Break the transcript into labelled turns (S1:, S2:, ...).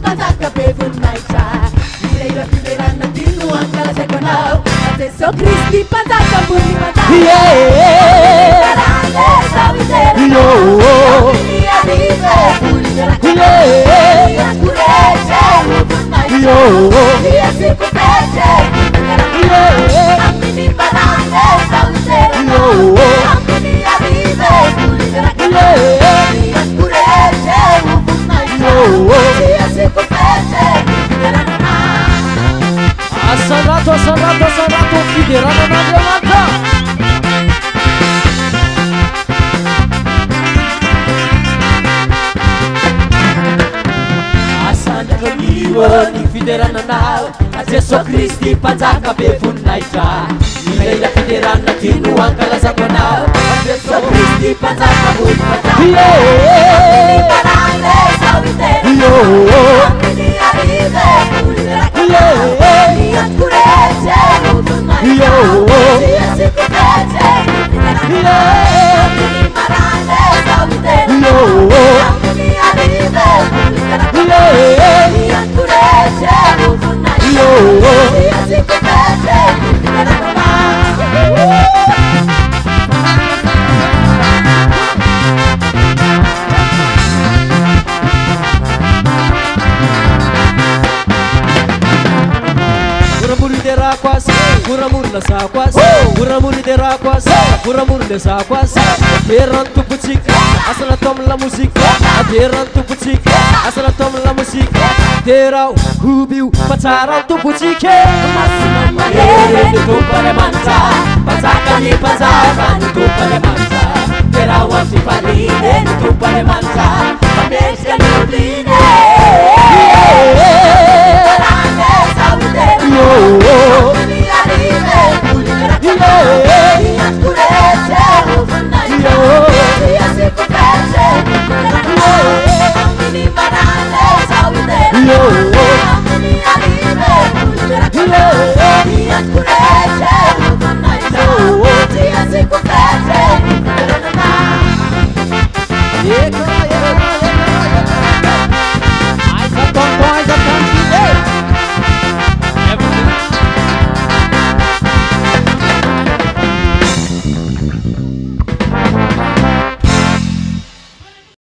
S1: panzaka be voninahitra Iraira fiverana dino ankalazaiko anao Jesô Kristy panzaka ambony manjaka Marande zao iterana Aminy arive volinaraka Iaskurece voninahitra Iasirkupece voninaraka Aminy marande zao iterana Aminy arive volinaraka Iaskurece voninahitra Iasirkupece voninaraka
S2: Asalato fiderana n'Andriamanitra Asandrakanio ny fiderananao a Jesô Kristy mpanjaka be voninahitra Ilaila fiderana tino ankalazako anao a Jesô Kristy mpanjaka voninahitra Aminy marande zao iterana Aminy arive volinaraka Iaskurece voninahitra Iasirkupece voninaraka Aminy marande zao iterana Aminy arive volinaraka Iaskurece voninahitra Iasirkupece voninaraka Muramurna sakwas, muramuri derakwas, muramurna sakwas. Ateran tu pucika, asal tom la musika. Ateran tu pucika, asal tom la musika. Terau hubiu pacaran tu pucike.
S1: Masih mayere tu pale manca, pacakan tu pale manca. Terau wasi paline tu pale manca, pameskan tu